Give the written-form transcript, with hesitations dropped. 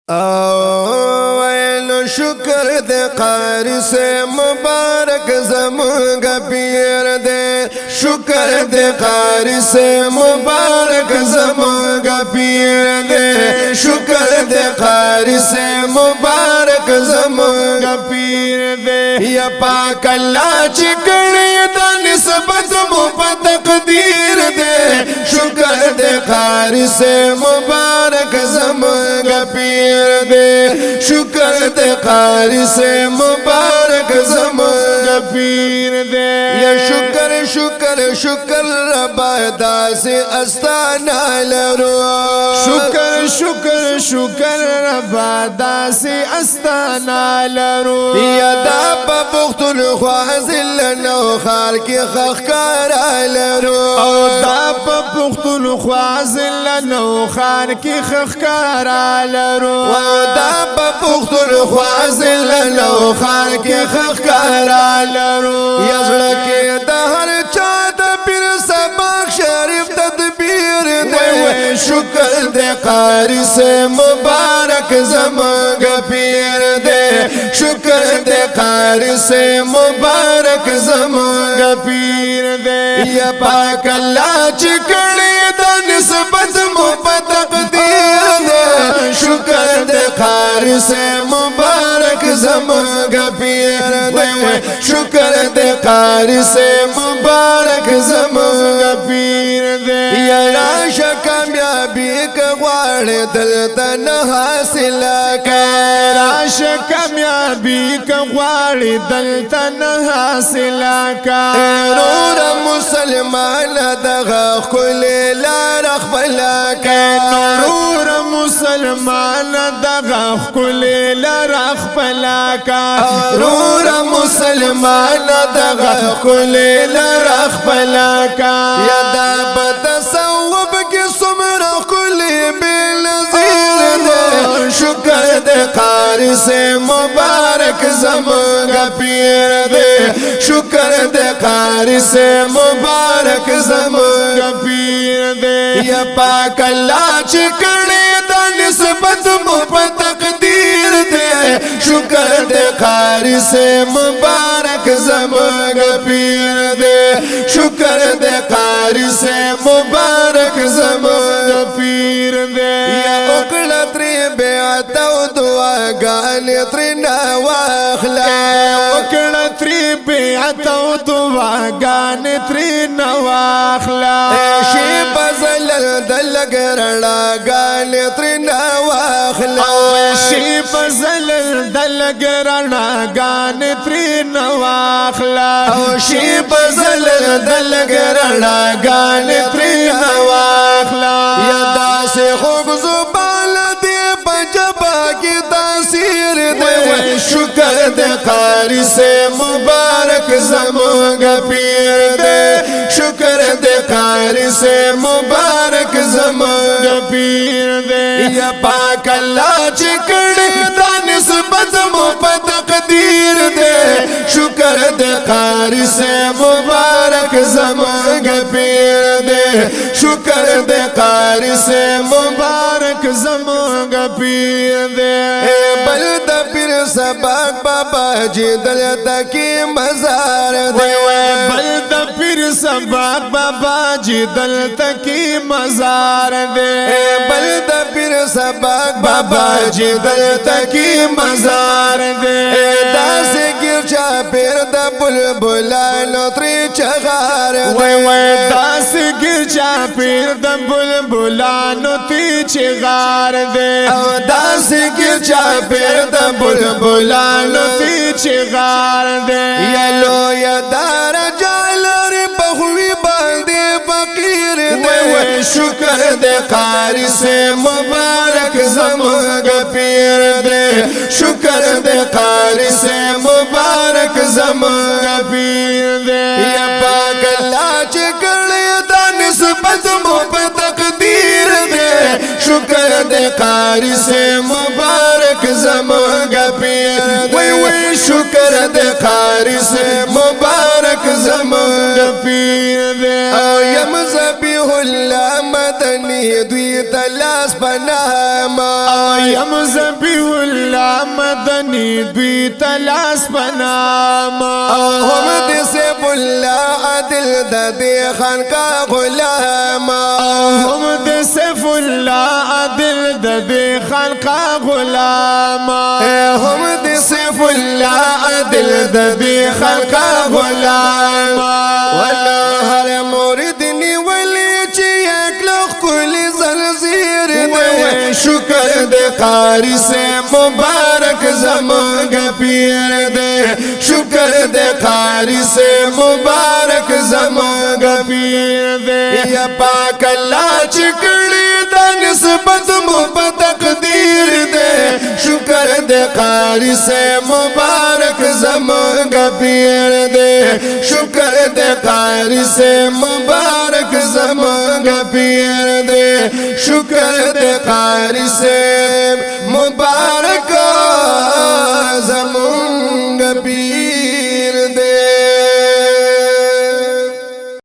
ویل شکر دے قاری سے مبارک زمانگا پیر دے شکر دے قاری سے مبارک زمانگا پیر دے شکر دے قاری سے مبارک زمانگا پیر دے یا پاک اللہ چکڑی دا نسبت مپا تقدیر دے شکر دے قاری سے مبارک زمانگا پیر دے شکر دے قاری سے مبارک زمانگا پیر دے یا شکر شکر شکر ربا دا سے استانا لرو شکر شکر شکر ربا دا سے استانا لرو یا دا پا بختن خوازل نو خار کی خخکارا لرو او دا پا بختن خوازل نو خار کی خخکارا لرو و دا پا بختن خوازل نو خار کی خخکارا لرو یا زڑکی دا ہر چاہت پیر سباق شریف تدبیر دے شکر دے قاری سے مبارک زمانگا پیر دے شکر دے قاری سے مبارک زمانگا پیر دے یا پاک اللہ چکڑی دا نسبت مپا تقدیر دے شکر دے قاری سے مبارک زمانگا پیر دے شکر دے قاری سے مبارک زمانگا پیر دے یا راشا کامیابی کا غوار دلتا نہ حاصل کر راشا کامیابی کا غوار دلتا نہ حاصل کر نور مسلمان دغا خلی لارخ بلا کر نور مسلمان دغا خلی لارخ بلا کر نور مسلمان دغا خلی لارخ بلا کر یا دا بتصوب کی سمر خلی بلزیر دے شکر دے قاری سے مبارک زمانگا پیر دے شکر دے قاری سے مبارک زمانگا پیر دے یا پاک اللہ چکڑی دا نسبت مپا تقدیر دے شکر دے قاری سے مبارک زمانگا پیر دے شکر دے قاری سے مبارک زمانگا پیر دے یا اکڑا تری بیعتا و دعا گانی تری نواخلا اکڑا تری بیعتا و دعا گانی تری نواخلا شیب زلل دلگرڑا گانی تری نواخلا شیب زلل دلگرڑا گانی تری نواخلا شیب زلل دلگرڑا گانی تری نواخلا یا دا سے خوب زبان دے بجبا کی تاثیر دے شکر دے قاری سے مبارک زمانگا پیر دے شکر دے قاری سے مبارک زمانگا پیر دے یا پاک اللہ چکڑی دا نسبت مپا تقدیر دے شکر دے قاری سے مبارک زمانگا پیر دے شکر دے قاری سے مبارک زمانگا پیر دے بلد پیر سباق بابا جی دلتا کی مزار دے بلد پیر سباق بابا جی دلتا کی مزار دے بلد پیر سباق بابا جی دلتا کی مزار دے داس گیر چا پیر دا بلبلانو تری چغار دے داس گیر چا پیر دا بلبلانو تی چغار دے داس گیر چا پیر دا بلبلانو تی چغار دے یلو یا دار جالر بخوی بالدے فقیر دے شکر دے قاری سے مبارک زمانگا پیر دے شکر دے قاری سے مبارک زمانگا پیر دے یا پاک اللہ چکڑی دا نسبت مپا تقدیر دے شکر دے قاری سے مبارک زمانگا پیر دے شکر دے قاری سے مبارک زمانگا پیر دے یم زبیح اللہ مدد بنی دوی تلاس پناما یم زبیح الله مدنی دوی تلاس بناما هم د سیف الله عدل د دې خانقاه غلاما هم د سیف الله عدل د دې خانقاه غلاما هم د سیف الله عدل د دې خانقاه غلاما ولا هر مرید نیولې چې اکلخ کلی زنځیر دې شکر دې قاری سے مبارک زمانګ پیر دې شکر دې قاری سے مبارک زمانګ پیر دې یا پاک الله چکړی د نسبت مو په تقدیر دې شکر دې قاری سے مبارک زمانګ پیر دې شکر دې قاری سے مبارک زمانګ پیر دې شکر دې قاری سے مبارک زمانګ پیر